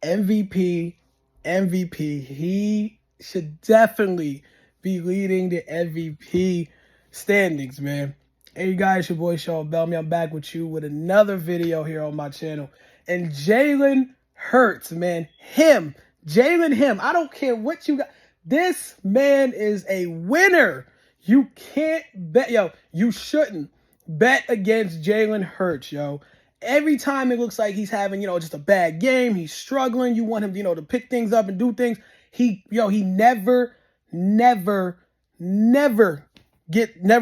MVP, MVP. He should definitely be leading the MVP standings, man. Hey, you guys, your boy Sean Bellamy. I'm back with you with another video here on my channel. And Jalen Hurts, man. Jalen. I don't care what you got. This man is a winner. You can't bet, you shouldn't bet against Jalen Hurts, yo. Every time it looks like he's having, just a bad game, he's struggling, you want him, to pick things up and do things. He never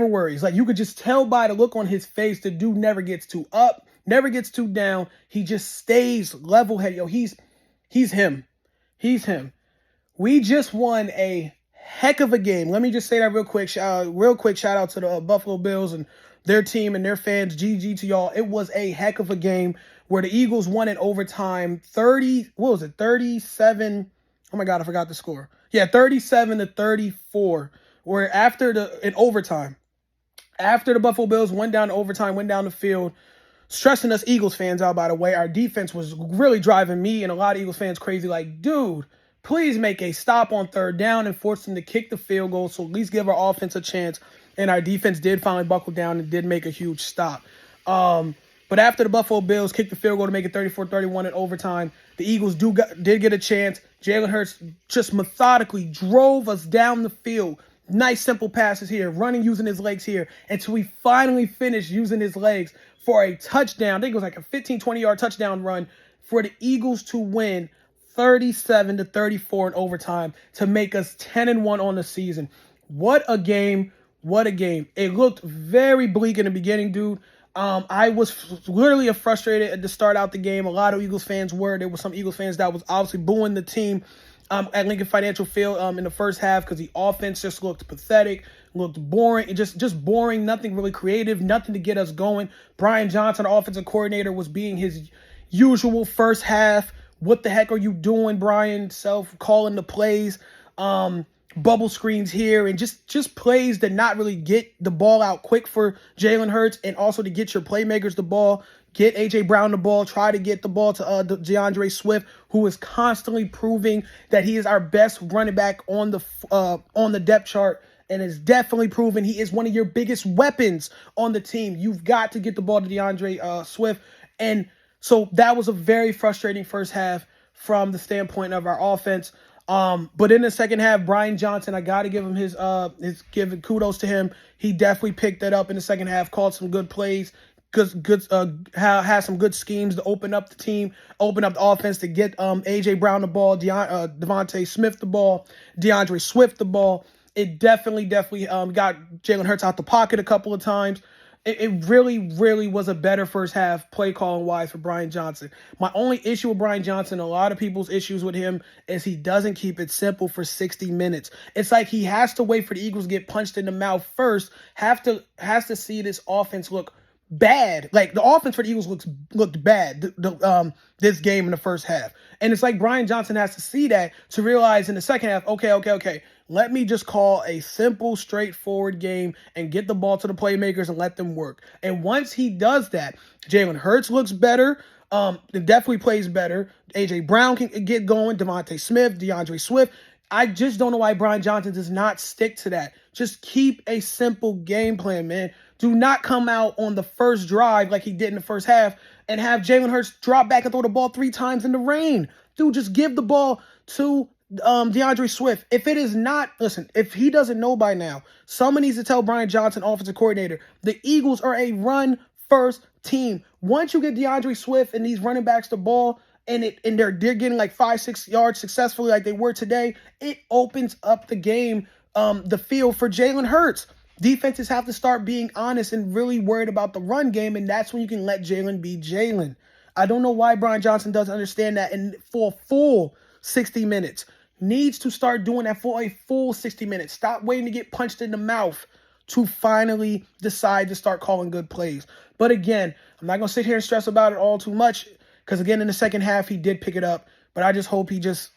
worries. Like, you could just tell by the look on his face, the dude never gets too up, never gets too down. He just stays level-headed. He's him. We just won a heck of a game. Let me just say that real quick. Shout out to the Buffalo Bills and their team and their fans. GG to y'all. It was a heck of a game where the Eagles won in overtime. 37. Oh my God, I forgot the score. Yeah, 37-34. Where in overtime, after the Buffalo Bills went down to overtime, went down the field, stressing us Eagles fans out, by the way. Our defense was really driving me and a lot of Eagles fans crazy. Like, dude, please make a stop on third down and force them to kick the field goal, so at least give our offense a chance. And our defense did finally buckle down and did make a huge stop. But after the Buffalo Bills kicked the field goal to make it 34-31 in overtime, the Eagles did get a chance. Jalen Hurts just methodically drove us down the field. Nice, simple passes here, running, using his legs here, until we finally finished using his legs for a touchdown. I think it was like a 15, 20-yard touchdown run for the Eagles to win 37-34 in overtime to make us 10-1 on the season. What a game. What a game. It looked very bleak in the beginning, dude. I was literally frustrated at the start out the game. A lot of Eagles fans were. There were some Eagles fans that was obviously booing the team at Lincoln Financial Field in the first half because the offense just looked pathetic, looked boring, just boring, nothing really creative, nothing to get us going. Brian Johnson, our offensive coordinator, was being his usual first half. What the heck are you doing, Brian? Calling the plays, bubble screens here, and just plays that not really get the ball out quick for Jalen Hurts, and also to get your playmakers the ball, get A.J. Brown the ball, try to get the ball to DeAndre Swift, who is constantly proving that he is our best running back on the depth chart, and is definitely proven he is one of your biggest weapons on the team. You've got to get the ball to DeAndre Swift, and so that was a very frustrating first half from the standpoint of our offense. But in the second half, Brian Johnson, I got to give him his giving kudos to him. He definitely picked that up in the second half, called some good plays, had some good schemes to open up the team, open up the offense to get A.J. Brown the ball, Devontae Smith the ball, DeAndre Swift the ball. It definitely got Jalen Hurts out the pocket a couple of times. It really was a better first half play calling wise for Brian Johnson. My only issue with Brian Johnson, a lot of people's issues with him, is he doesn't keep it simple for 60 minutes. It's like he has to wait for the Eagles to get punched in the mouth first, has to see this offense look bad. Like, the offense for the Eagles looked bad this game in the first half. And it's like Brian Johnson has to see that to realize in the second half, okay. Let me just call a simple, straightforward game and get the ball to the playmakers and let them work. And once he does that, Jalen Hurts looks better. It definitely plays better. A.J. Brown can get going. Devontae Smith, DeAndre Swift. I just don't know why Brian Johnson does not stick to that. Just keep a simple game plan, man. Do not come out on the first drive like he did in the first half and have Jalen Hurts drop back and throw the ball 3 times in the rain. Dude, just give the ball to DeAndre Swift. If it is not, listen, if he doesn't know by now, someone needs to tell Brian Johnson, offensive coordinator, the Eagles are a run-first team. Once you get DeAndre Swift and these running backs the ball, and they're getting like 5-6 yards successfully like they were today, it opens up the game, the field for Jalen Hurts. Defenses have to start being honest and really worried about the run game, and that's when you can let Jalen be Jalen. I don't know why Brian Johnson doesn't understand that, and for a full 60 minutes. Needs to start doing that for a full 60 minutes. Stop waiting to get punched in the mouth to finally decide to start calling good plays. But again, I'm not going to sit here and stress about it all too much, because again, in the second half, he did pick it up. But I just hope he just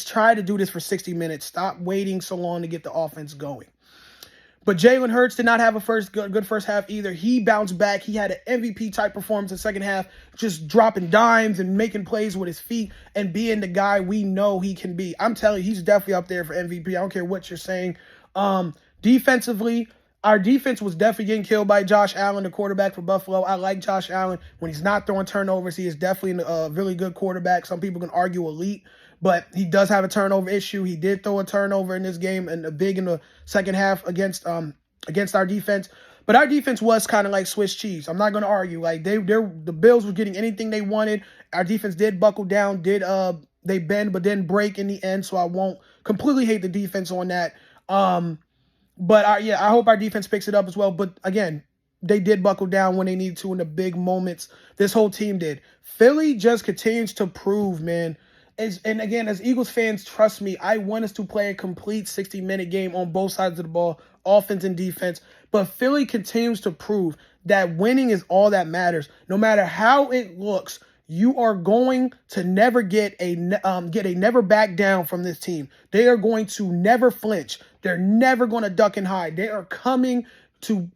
try to do this for 60 minutes. Stop waiting so long to get the offense going. But Jalen Hurts did not have a good first half either. He bounced back. He had an MVP type performance in the second half, just dropping dimes and making plays with his feet and being the guy we know he can be. I'm telling you, he's definitely up there for MVP. I don't care what you're saying. Defensively, our defense was definitely getting killed by Josh Allen, the quarterback for Buffalo. I like Josh Allen. When he's not throwing turnovers, he is definitely a really good quarterback. Some people can argue elite, but he does have a turnover issue. He did throw a turnover in this game and a big in the second half against our defense. But our defense was kind of like Swiss cheese. I'm not going to argue. Like the Bills were getting anything they wanted. Our defense did buckle down, they bend, but didn't break in the end. So I won't completely hate the defense on that. But I hope our defense picks it up as well. But again, they did buckle down when they needed to in the big moments. This whole team did. Philly just continues to prove, man. And again, as Eagles fans, trust me, I want us to play a complete 60-minute game on both sides of the ball, offense and defense. But Philly continues to prove that winning is all that matters. No matter how it looks, you are going to never get a never back down from this team. They are going to never flinch. They're never going to duck and hide. They are coming to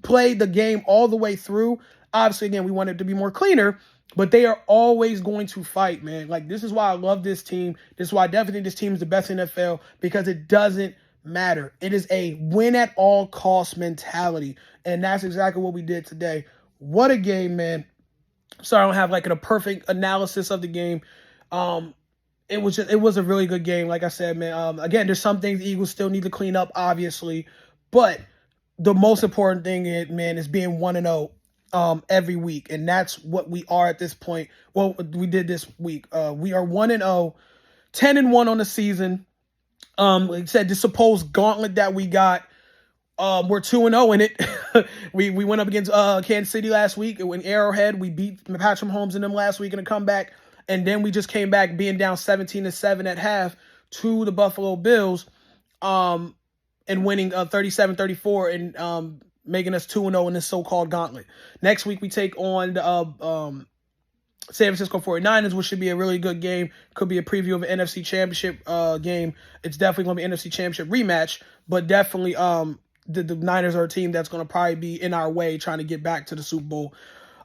play the game all the way through. Obviously, again, we want it to be more cleaner, but they are always going to fight, man. Like, this is why I love this team. This is why I definitely think this team is the best in the NFL, because it doesn't matter. It is a win-at-all-cost mentality, and that's exactly what we did today. What a game, man. Sorry, I don't have like a perfect analysis of the game. It was a really good game. Like I said, man, again, there's some things the Eagles still need to clean up, obviously, but the most important thing is, man, is being 1-0 every week, and that's what we are at this point. Well, we did this week. We are 1-0, 10-1 on the season. Like I said, the supposed gauntlet that we got, we're 2-0 in it. we went up against Kansas City last week in Arrowhead. We beat Patrick Mahomes and them last week in a comeback. And then we just came back being down 17-7 at half to the Buffalo Bills, and winning 37-34 and making us 2-0 in this so-called gauntlet. Next week we take on the San Francisco 49ers, which should be a really good game. Could be a preview of an NFC Championship game. It's definitely going to be an NFC Championship rematch, but definitely the Niners are a team that's going to probably be in our way trying to get back to the Super Bowl.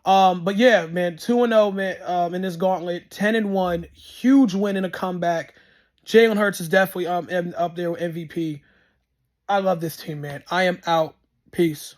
But yeah, man, 2-0, man, in this gauntlet, 10-1, huge win in a comeback. Jalen Hurts is definitely up there with MVP. I love this team, man. I am out. Peace.